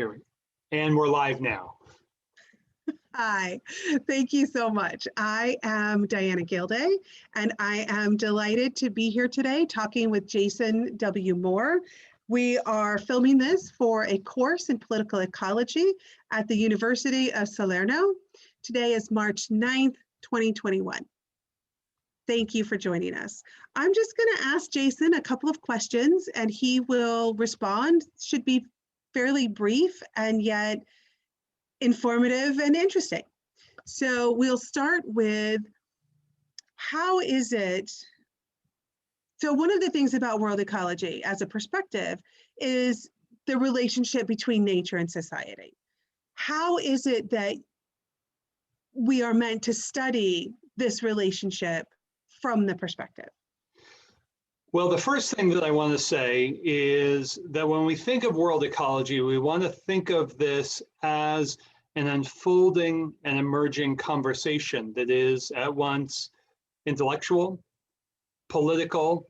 Here we go. And we're live now. Hi, thank you so much. I am Diana Gildea, and I am delighted to be here today talking with Jason W. Moore. We are filming this for a course in political ecology at the University of Salerno. Today is March 9th, 2021. Thank you for joining us. I'm just going to ask Jason a couple of questions and he will respond. Should be fairly brief and yet informative and interesting. So we'll start with, how is it? So one of the things about world ecology as a perspective is the relationship between nature and society. How is it that we are meant to study this relationship from the perspective? Well, the first thing that I want to say is that when we think of world ecology, we want to think of this as an unfolding and emerging conversation that is at once intellectual, political,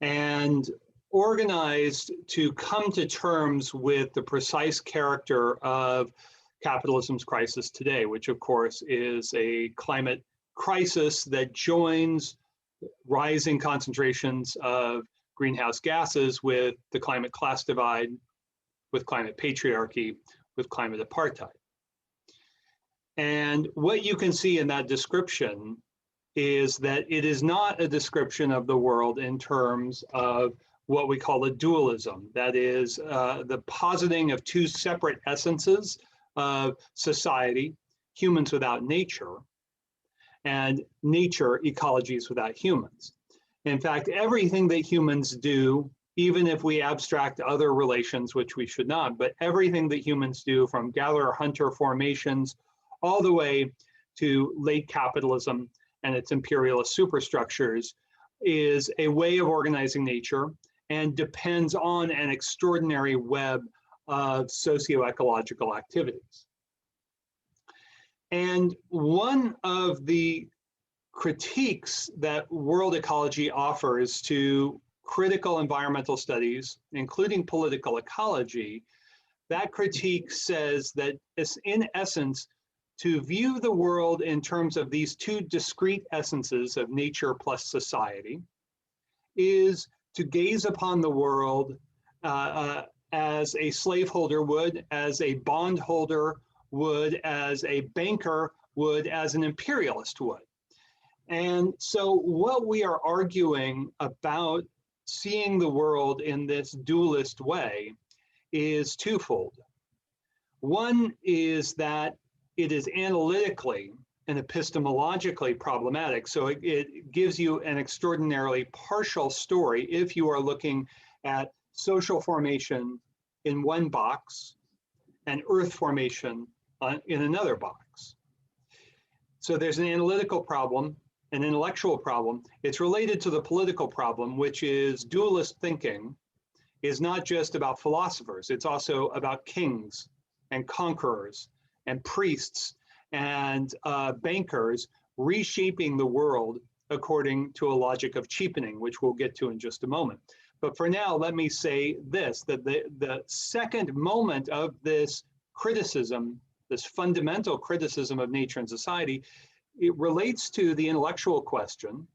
and organized to come to terms with the precise character of capitalism's crisis today, which of course is a climate crisis that joins rising concentrations of greenhouse gases with the climate class divide, with climate patriarchy, with climate apartheid. And what you can see in that description is that it is not a description of the world in terms of what we call a dualism. That is the positing of two separate essences of society, humans without nature, and nature, ecologies without humans. In fact, everything that humans do, even if we abstract other relations, which we should not, but everything that humans do, from gatherer-hunter formations all the way to late capitalism and its imperialist superstructures, is a way of organizing nature and depends on an extraordinary web of socio-ecological activities. And one of the critiques that world ecology offers to critical environmental studies, including political ecology, that critique says that it's, in essence, to view the world in terms of these two discrete essences of nature plus society is to gaze upon the world as a slaveholder would, as a bondholder would, as a banker would, as an imperialist would. And so what we are arguing about seeing the world in this dualist way is twofold. One is that it is analytically and epistemologically problematic. So it gives you an extraordinarily partial story if you are looking at social formation in one box and earth formation in another box. So there's an analytical problem, an intellectual problem. It's related to the political problem, which is dualist thinking is not just about philosophers. It's also about kings and conquerors and priests and bankers reshaping the world according to a logic of cheapening, which we'll get to in just a moment. But for now, let me say this, that the second moment of this criticism, this fundamental criticism of nature and society, it relates to the intellectual question,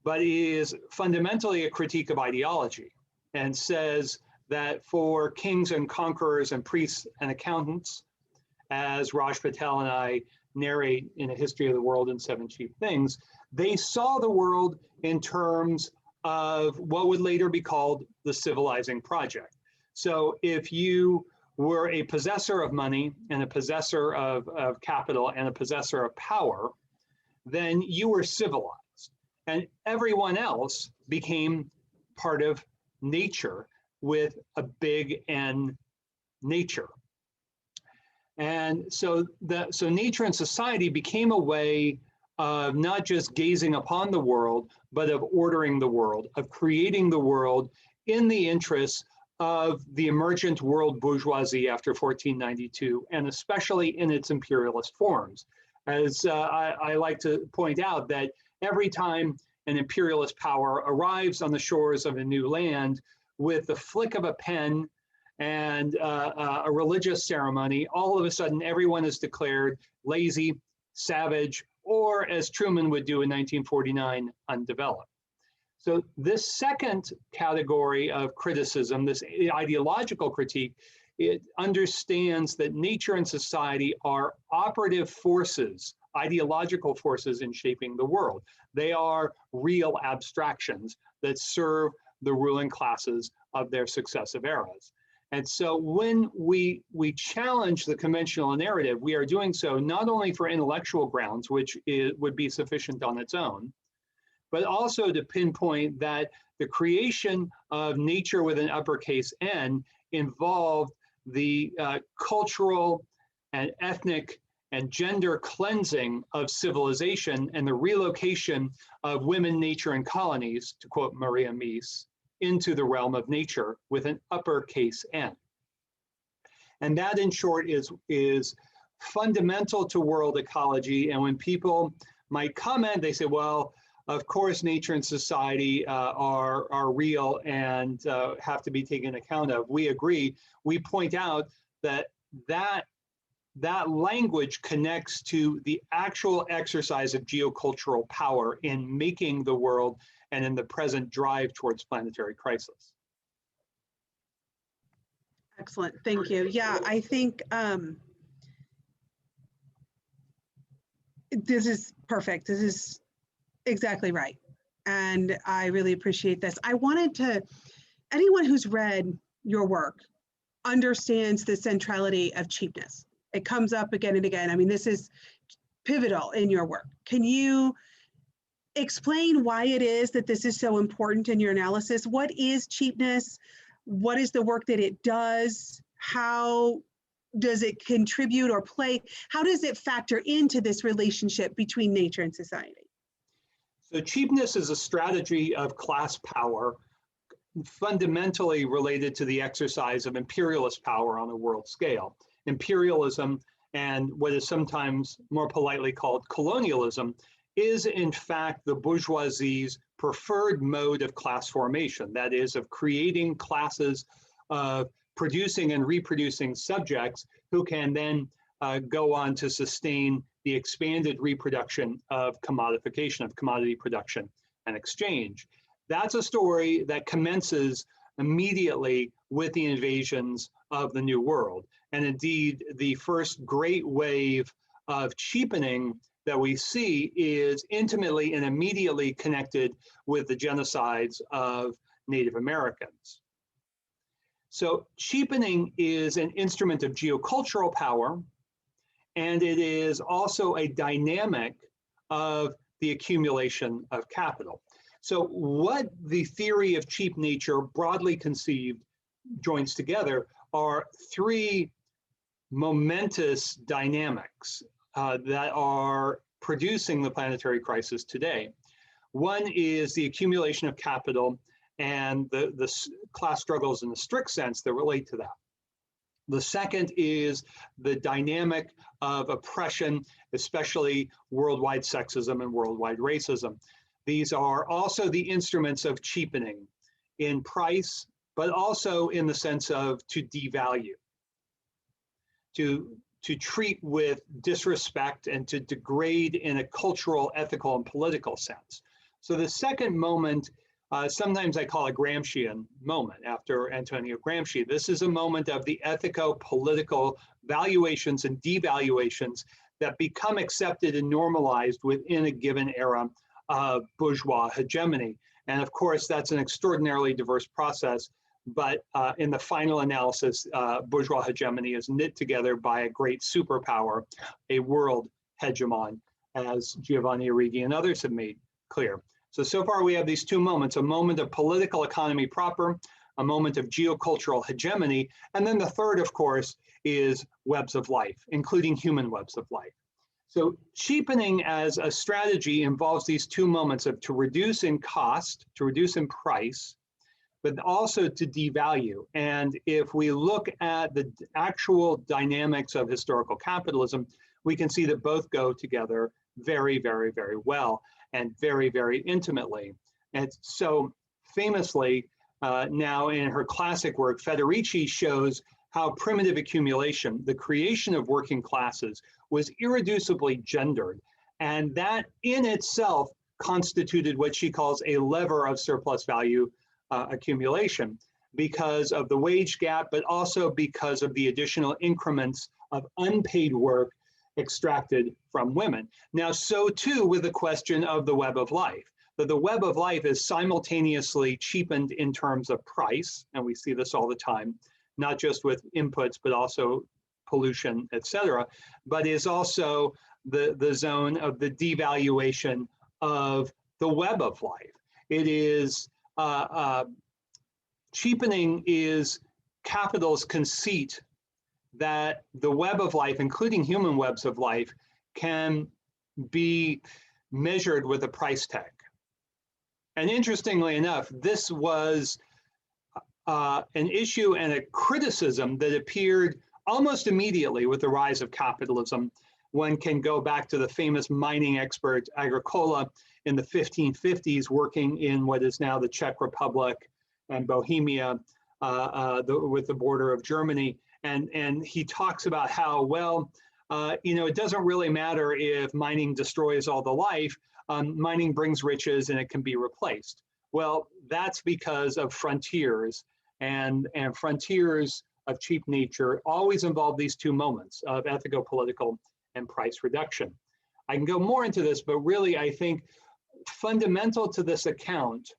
but is fundamentally a critique of ideology, and says that for kings and conquerors and priests and accountants, as Raj Patel and I narrate in A History of the World in 7 Cheap Things, they saw the world in terms of what would later be called the civilizing project. So if you were a possessor of money and a possessor of capital and a possessor of power, then you were civilized. And everyone else became part of nature with a big N, nature. And so nature and society became a way of not just gazing upon the world, but of ordering the world, of creating the world in the interests of the emergent world bourgeoisie after 1492, and especially in its imperialist forms. As I like to point out, that every time an imperialist power arrives on the shores of a new land, with the flick of a pen and a religious ceremony, all of a sudden everyone is declared lazy, savage, or as Truman would do in 1949, undeveloped. So this second category of criticism, this ideological critique, it understands that nature and society are operative forces, ideological forces in shaping the world. They are real abstractions that serve the ruling classes of their successive eras. And so when we challenge the conventional narrative, we are doing so not only for intellectual grounds, which would be sufficient on its own, but also to pinpoint that the creation of nature with an uppercase N involved the cultural and ethnic and gender cleansing of civilization and the relocation of women, nature, and colonies, to quote Maria Mies, into the realm of nature with an uppercase N. And that, in short, is fundamental to world ecology. And when people might comment, they say, well, of course, nature and society are real and have to be taken account of. We agree. We point out that language connects to the actual exercise of geocultural power in making the world and in the present drive towards planetary crisis. Excellent, thank you. Yeah, I think this is perfect. This is exactly right. And I really appreciate this. I wanted to, anyone who's read your work understands the centrality of cheapness. It comes up again and again. I mean, this is pivotal in your work. Can you explain why it is that this is so important in your analysis? What is cheapness? What is the work that it does? How does it contribute or play? How does it factor into this relationship between nature and society? So cheapness is a strategy of class power fundamentally related to the exercise of imperialist power on a world scale. Imperialism and what is sometimes more politely called colonialism is in fact the bourgeoisie's preferred mode of class formation, that is, of creating classes of producing and reproducing subjects who can then go on to sustain the expanded reproduction of commodification, of commodity production and exchange. That's a story that commences immediately with the invasions of the New World. And indeed, the first great wave of cheapening that we see is intimately and immediately connected with the genocides of Native Americans. So cheapening is an instrument of geocultural power, and it is also a dynamic of the accumulation of capital. So what the theory of cheap nature, broadly conceived, joins together are three momentous dynamics that are producing the planetary crisis today. One is the accumulation of capital and the class struggles in the strict sense that relate to that. The second is the dynamic of oppression, especially worldwide sexism and worldwide racism. These are also the instruments of cheapening in price, but also in the sense of to devalue, to treat with disrespect and to degrade in a cultural, ethical, and political sense. So the second moment, sometimes I call a Gramscian moment after Antonio Gramsci. This is a moment of the ethico-political valuations and devaluations that become accepted and normalized within a given era of bourgeois hegemony. And of course, that's an extraordinarily diverse process, but in the final analysis, bourgeois hegemony is knit together by a great superpower, a world hegemon, as Giovanni Arrighi and others have made clear. So far we have these two moments, a moment of political economy proper, a moment of geocultural hegemony, and then the third, of course, is webs of life, including human webs of life. So cheapening as a strategy involves these two moments of to reduce in cost, to reduce in price, but also to devalue. And if we look at the actual dynamics of historical capitalism, we can see that both go together very, very, very well and very, very intimately. And so famously, Now, in her classic work, Federici shows how primitive accumulation, the creation of working classes, was irreducibly gendered. And that in itself constituted what she calls a lever of surplus value accumulation because of the wage gap, but also because of the additional increments of unpaid work extracted from women. Now, so too with the question of the web of life. That the web of life is simultaneously cheapened in terms of price, and we see this all the time, not just with inputs, but also pollution, et cetera, but is also the zone of the devaluation of the web of life. It is, cheapening is capital's conceit that the web of life, including human webs of life, can be measured with a price tag. And interestingly enough, this was an issue and a criticism that appeared almost immediately with the rise of capitalism. One can go back to the famous mining expert Agricola in the 1550s, working in what is now the Czech Republic and Bohemia with the border of Germany. And he talks about how, well, it doesn't really matter if mining destroys all the life. Mining brings riches and it can be replaced. Well, that's because of frontiers, and frontiers of cheap nature always involve these two moments of ethico-political and price reduction. I can go more into this, but really I think fundamental to this account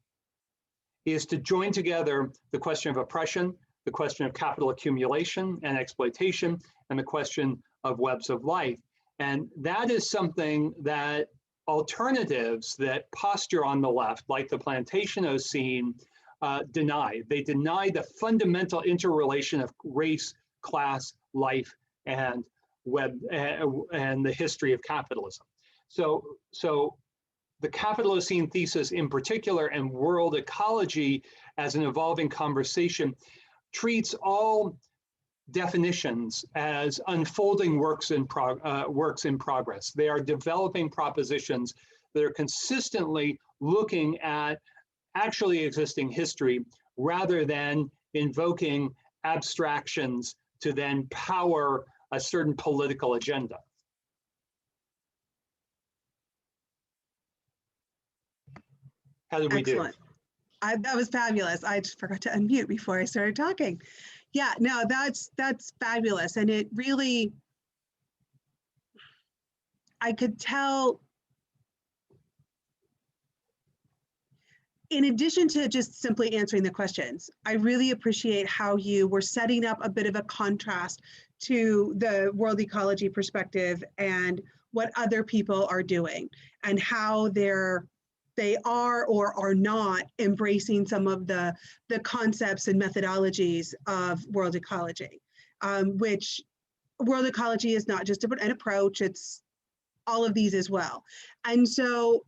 is to join together the question of oppression, the question of capital accumulation and exploitation, and the question of webs of life. And that is something that alternatives that posture on the left, like the Plantation-Ocene, deny. They deny the fundamental interrelation of race, class, life, and and the history of capitalism. So the Capitalocene thesis in particular, and world ecology as an evolving conversation, treats all definitions as unfolding works in progress. They are developing propositions that are consistently looking at actually existing history rather than invoking abstractions to then power a certain political agenda. How did we do? Excellent. That was fabulous. I just forgot to unmute before I started talking. Yeah, no, that's fabulous. And it really, I could tell, in addition to just simply answering the questions, I really appreciate how you were setting up a bit of a contrast to the world ecology perspective and what other people are doing and how they are or are not embracing some of the concepts and methodologies of world ecology, which world ecology is not just an approach, it's all of these as well. And so,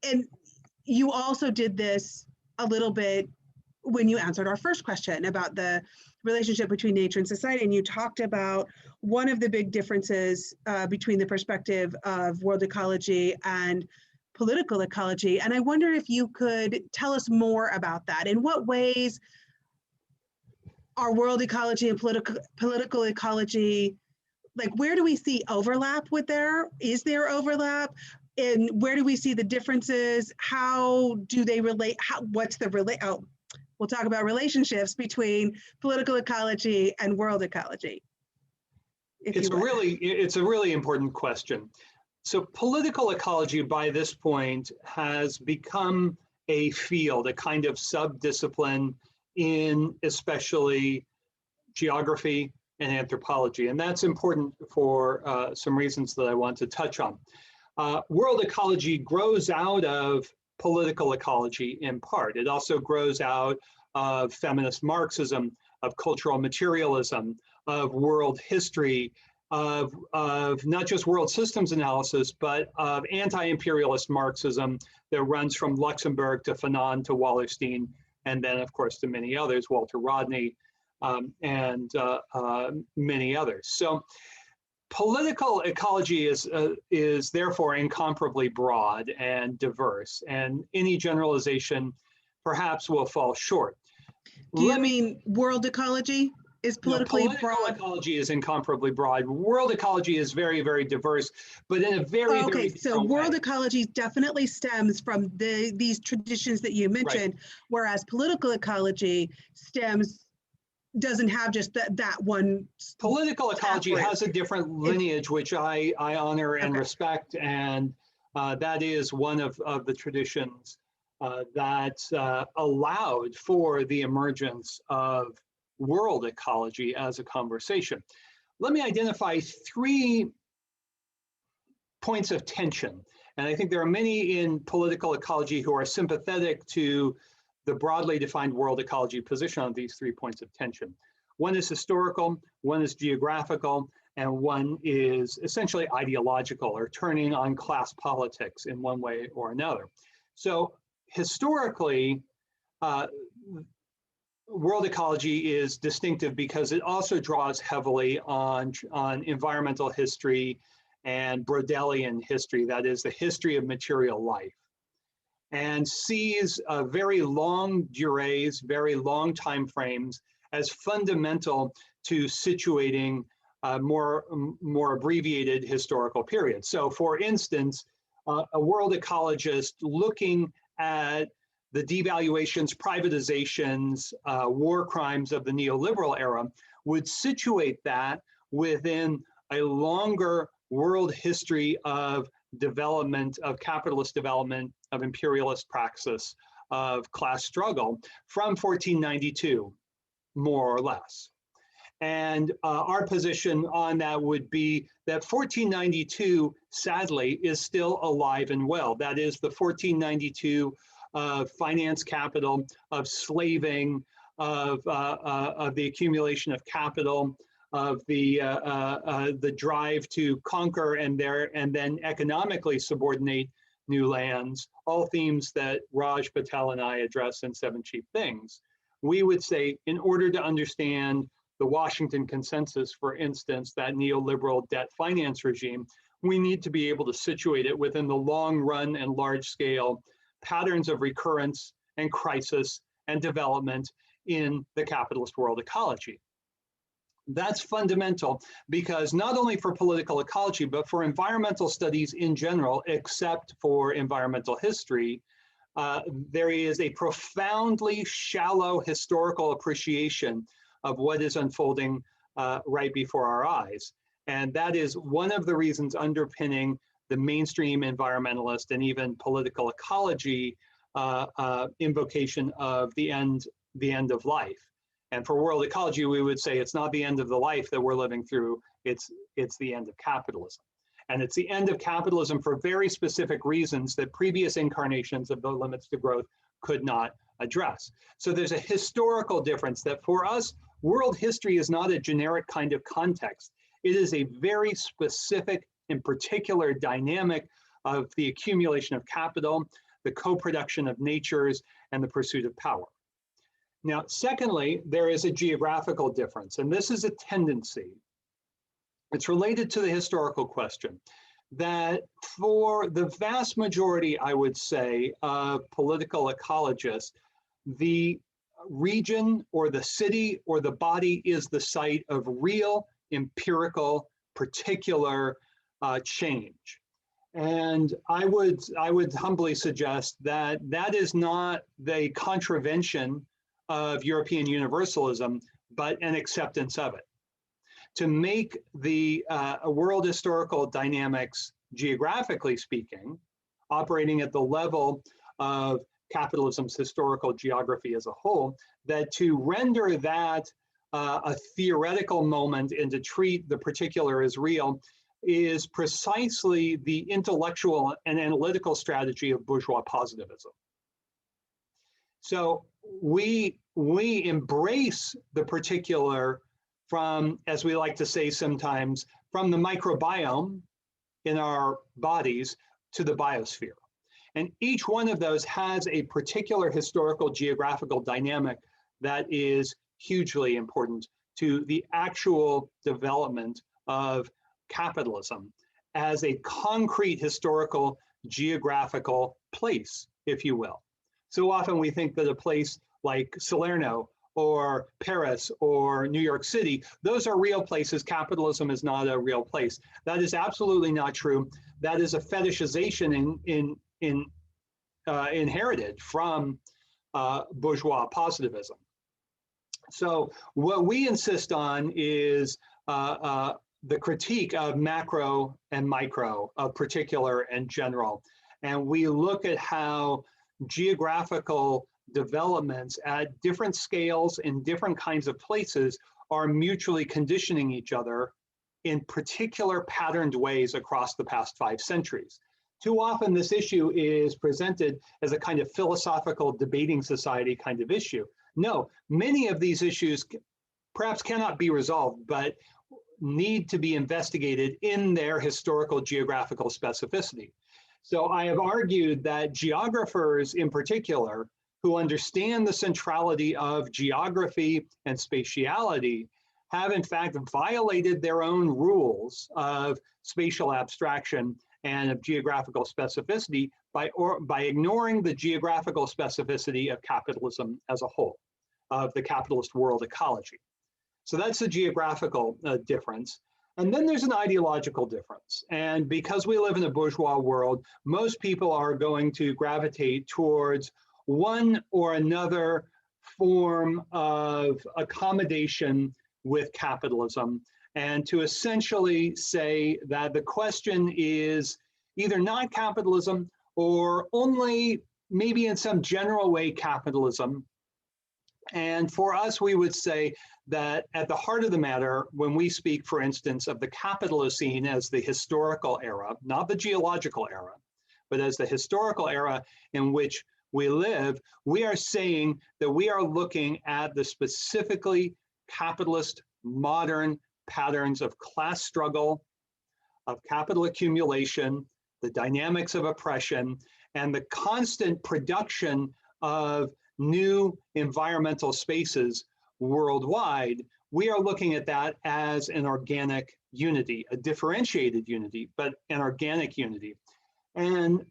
and you also did this a little bit when you answered our first question about the relationship between nature and society, and you talked about one of the big differences between the perspective of world ecology and political ecology. And I wonder if you could tell us more about that. In what ways are world ecology and political ecology, like where do we see overlap with is there overlap? And where do we see the differences? How do they relate? We'll talk about relationships between political ecology and world ecology. It's a really important question. So political ecology by this point has become a field, a kind of sub-discipline in especially geography and anthropology. And that's important for some reasons that I want to touch on. World ecology grows out of political ecology in part. It also grows out of feminist Marxism, of cultural materialism, of world history, of not just world systems analysis, but of anti-imperialist Marxism that runs from Luxemburg to Fanon to Wallerstein, and then of course to many others, Walter Rodney, and many others. So political ecology is therefore incomparably broad and diverse, and any generalization perhaps will fall short. Do you Let me, mean world ecology is no, politically political broad? ecology is incomparably broad. World ecology is very, very diverse, but in a very, Okay, very so different world way. ecology definitely stems from these traditions that you Right. mentioned, whereas political ecology doesn't have just that one Political ecology taproot. has a different lineage, which I honor and Okay. respect, and that is one of the traditions that allowed for the emergence of world ecology as a conversation. Let me identify 3 points of tension. And I think there are many in political ecology who are sympathetic to the broadly defined world ecology position on these 3 points of tension. One is historical, one is geographical, and one is essentially ideological or turning on class politics in one way or another. So historically, world ecology is distinctive because it also draws heavily on environmental history and Brodelian history, that is the history of material life, and sees very long durées, very long time frames as fundamental to situating more abbreviated historical periods. So for instance, a world ecologist looking at the devaluations, privatizations, war crimes of the neoliberal era would situate that within a longer world history of development, of capitalist development, of imperialist praxis, of class struggle from 1492, more or less. And our position on that would be that 1492, sadly, is still alive and well. That is the 1492 of finance capital, of slaving, of the accumulation of capital, of the drive to conquer and then economically subordinate new lands, all themes that Raj Patel and I address in 7 Cheap Things. We would say, in order to understand the Washington Consensus, for instance, that neoliberal debt finance regime, we need to be able to situate it within the long run and large scale patterns of recurrence and crisis and development in the capitalist world ecology. That's fundamental because not only for political ecology, but for environmental studies in general, except for environmental history, there is a profoundly shallow historical appreciation of what is unfolding right before our eyes. And that is one of the reasons underpinning the mainstream environmentalist and even political ecology invocation of the end of life. And for world ecology, we would say it's not the end of the life that we're living through, it's the end of capitalism. And it's the end of capitalism for very specific reasons that previous incarnations of the limits to growth could not address. So there's a historical difference that for us, world history is not a generic kind of context. It is a very specific and particular dynamic of the accumulation of capital, the co-production of natures, and the pursuit of power. Now, secondly, there is a geographical difference, and this is a tendency. It's related to the historical question that for the vast majority, I would say, of political ecologists, the region or the city or the body is the site of real, empirical, particular change. And I would humbly suggest that that is not the contravention of European universalism, but an acceptance of it. To make the world historical dynamics, geographically speaking, operating at the level of capitalism's historical geography as a whole, that to render that a theoretical moment and to treat the particular as real is precisely the intellectual and analytical strategy of bourgeois positivism. So we embrace the particular from, as we like to say sometimes, from the microbiome in our bodies to the biosphere. And each one of those has a particular historical geographical dynamic that is hugely important to the actual development of capitalism as a concrete historical geographical place, if you will. So often we think that a place like Salerno or Paris or New York City. Those are real places. Capitalism is not a real place. That is absolutely not true. That is a fetishization inherited from bourgeois positivism. So what we insist on is the critique of macro and micro, of particular and general. And we look at how geographical developments at different scales in different kinds of places are mutually conditioning each other in particular patterned ways across the past 5 centuries. Too often this issue is presented as a kind of philosophical debating society kind of issue. No, many of these issues perhaps cannot be resolved, but need to be investigated in their historical geographical specificity. So I have argued that geographers in particular, who understand the centrality of geography and spatiality, have in fact violated their own rules of spatial abstraction and of geographical specificity by ignoring the geographical specificity of capitalism as a whole, of the capitalist world ecology. So that's the geographical difference. And then there's an ideological difference. And because we live in a bourgeois world, most people are going to gravitate towards one or another form of accommodation with capitalism, and to essentially say that the question is either not capitalism or only maybe in some general way capitalism. And for us, we would say that at the heart of the matter, when we speak, for instance, of the Capitalocene as the historical era, not the geological era, but as the historical era in which we live, we are saying that we are looking at the specifically capitalist modern patterns of class struggle, of capital accumulation, the dynamics of oppression, and the constant production of new environmental spaces worldwide. We are looking at that as an organic unity, a differentiated unity, but an organic unity. And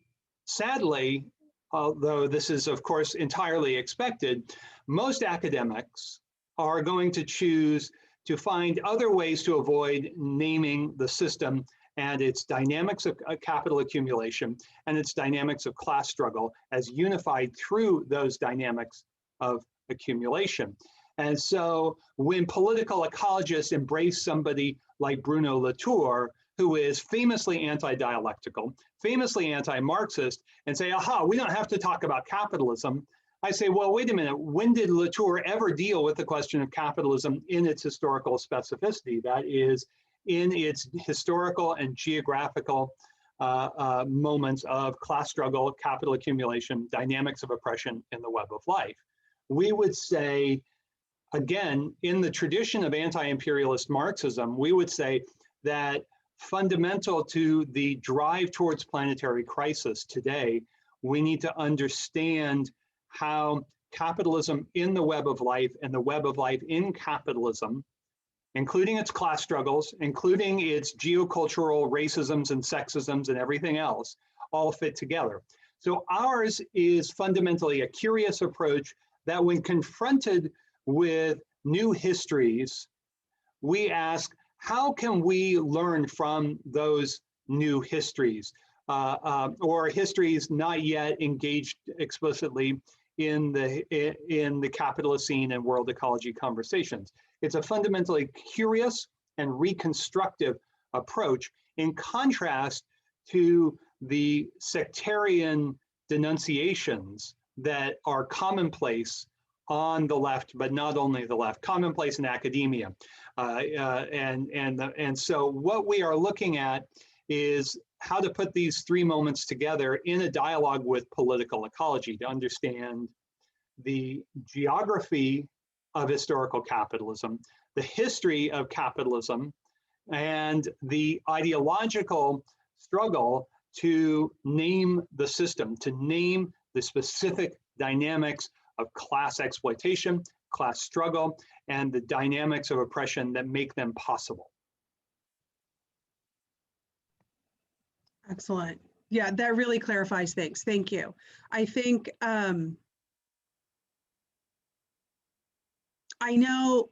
sadly, although this is of course entirely expected, most academics are going to choose to find other ways to avoid naming the system and its dynamics of capital accumulation and its dynamics of class struggle as unified through those dynamics of accumulation. And so when political ecologists embrace somebody like Bruno Latour, who is famously anti-dialectical, famously anti-Marxist, and say, aha, we don't have to talk about capitalism, I say, well, wait a minute, when did Latour ever deal with the question of capitalism in its historical specificity? That is, in its historical and geographical moments of class struggle, capital accumulation, dynamics of oppression in the web of life. We would say, again, in the tradition of anti-imperialist Marxism, we would say that fundamental to the drive towards planetary crisis today, we need to understand how capitalism in the web of life and the web of life in capitalism, including its class struggles, including its geocultural racisms and sexisms and everything else, all fit together. So ours is fundamentally a curious approach that when confronted with new histories, we ask, how can we learn from those new histories or histories not yet engaged explicitly in the Capitalocene and world ecology conversations? It's a fundamentally curious and reconstructive approach in contrast to the sectarian denunciations that are commonplace on the left, but not only the left, commonplace in academia. And so what we are looking at is how to put these 3 moments together in a dialogue with political ecology to understand the geography of historical capitalism, the history of capitalism, and the ideological struggle to name the system, to name the specific dynamics of class exploitation, class struggle, and the dynamics of oppression that make them possible. Excellent. Yeah, that really clarifies things. Thank you. I think I know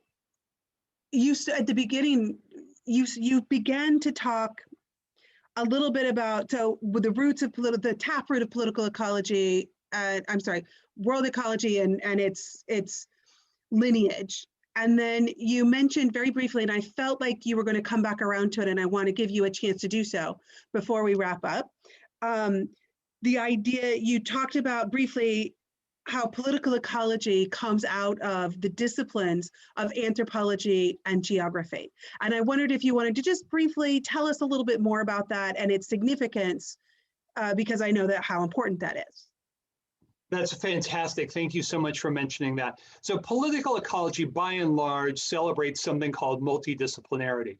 at the beginning, you began to talk a little bit about, so with the roots of the taproot of political ecology, I'm sorry, world ecology and its lineage. And then you mentioned very briefly, and I felt like you were going to come back around to it, and I want to give you a chance to do so before we wrap up. The idea you talked about briefly, how political ecology comes out of the disciplines of anthropology and geography. And I wondered if you wanted to just briefly tell us a little bit more about that and its significance, because I know that how important that is. That's fantastic. Thank you so much for mentioning that. So political ecology, by and large, celebrates something called multidisciplinarity.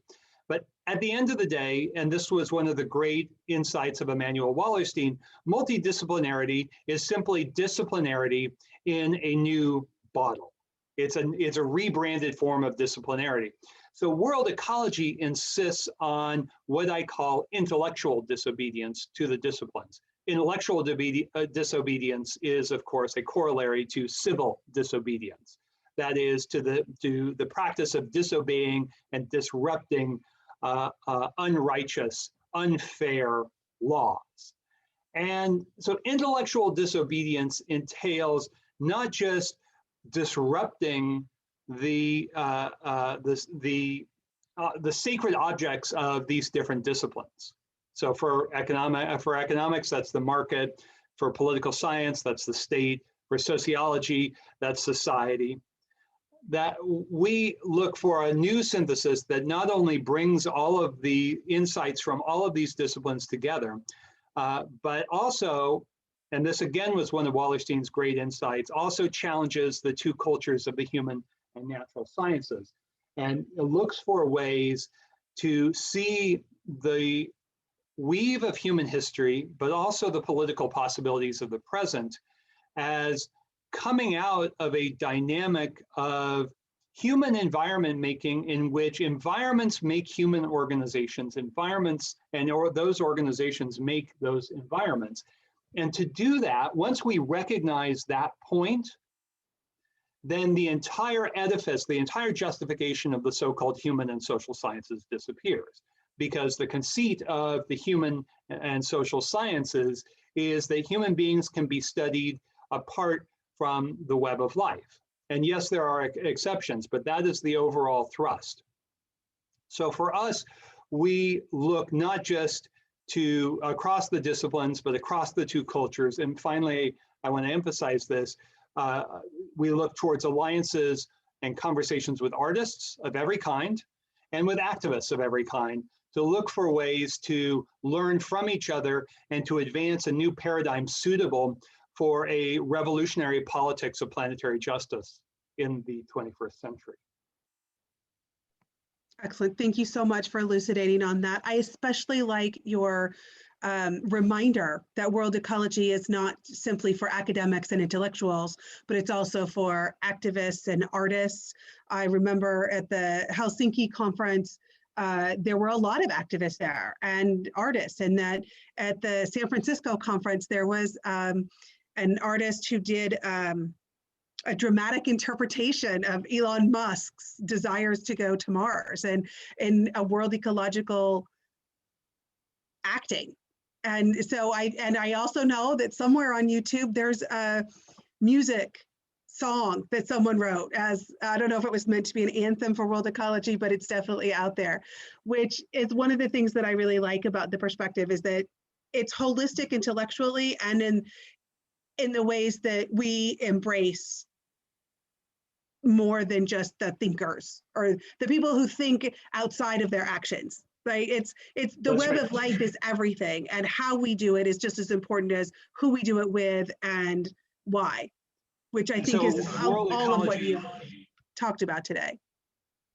But at the end of the day, and this was one of the great insights of Emanuel Wallerstein, multidisciplinarity is simply disciplinarity in a new bottle. It's a rebranded form of disciplinarity. So world ecology insists on what I call intellectual disobedience to the disciplines. Intellectual disobedience is, of course, a corollary to civil disobedience. That is to the practice of disobeying and disrupting unrighteous, unfair laws. And so intellectual disobedience entails not just disrupting the sacred objects of these different disciplines. So for economics, that's the market. For political science, that's the state. For sociology, that's society. That we look for a new synthesis that not only brings all of the insights from all of these disciplines together, but also, and this again was one of Wallerstein's great insights, also challenges the two cultures of the human and natural sciences. And it looks for ways to see the weave of human history, but also the political possibilities of the present as coming out of a dynamic of human environment making in which environments make human organizations, those organizations make those environments. And to do that, once we recognize that point, then the entire edifice, the entire justification of the so-called human and social sciences disappears. Because the conceit of the human and social sciences is that human beings can be studied apart from the web of life. And yes, there are exceptions, but that is the overall thrust. So for us, we look not just to across the disciplines, but across the two cultures. And finally, I want to emphasize this, we look towards alliances and conversations with artists of every kind and with activists of every kind to look for ways to learn from each other and to advance a new paradigm suitable for a revolutionary politics of planetary justice in the 21st century. Excellent. Thank you so much for elucidating on that. I especially like your reminder that world ecology is not simply for academics and intellectuals, but it's also for activists and artists. I remember at the Helsinki conference, there were a lot of activists there and artists, and that at the San Francisco conference, there was an artist who did a dramatic interpretation of Elon Musk's desires to go to Mars and in a world ecological acting. And so I also know that somewhere on YouTube, there's a music song that someone wrote as, I don't know if it was meant to be an anthem for world ecology, but it's definitely out there, which is one of the things that I really like about the perspective is that it's holistic intellectually and in the ways that we embrace more than just the thinkers or the people who think outside of their actions, right? It's the That's web right. of life is everything, and how we do it is just as important as who we do it with and why, which I think So is world all of what ecology, you talked about today.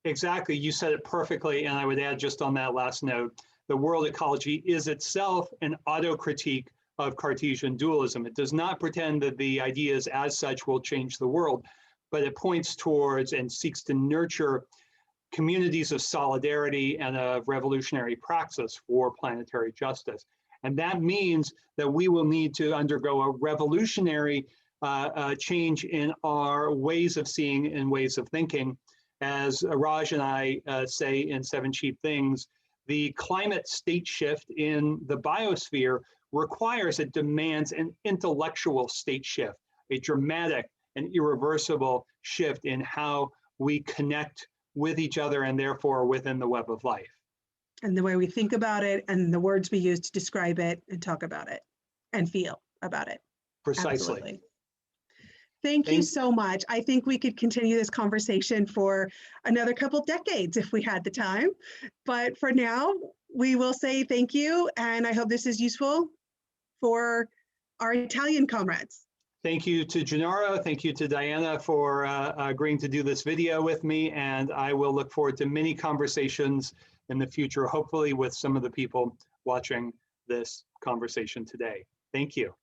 exactly, you said it perfectly, and I would add just on that last note, the world ecology is itself an auto-critique of Cartesian dualism. It does not pretend that the ideas as such will change the world, but it points towards and seeks to nurture communities of solidarity and of revolutionary praxis for planetary justice. And that means that we will need to undergo a revolutionary change in our ways of seeing and ways of thinking. As Raj and I say in Seven Cheap Things, the climate state shift in the biosphere requires, it demands an intellectual state shift, a dramatic and irreversible shift in how we connect with each other and therefore within the web of life. And the way we think about it and the words we use to describe it and talk about it and feel about it. Precisely. Absolutely. Thank you so much. I think we could continue this conversation for another couple decades if we had the time. But for now, we will say thank you. And I hope this is useful for our Italian comrades. Thank you to Gennaro. Thank you to Diana for agreeing to do this video with me. And I will look forward to many conversations in the future, hopefully with some of the people watching this conversation today. Thank you.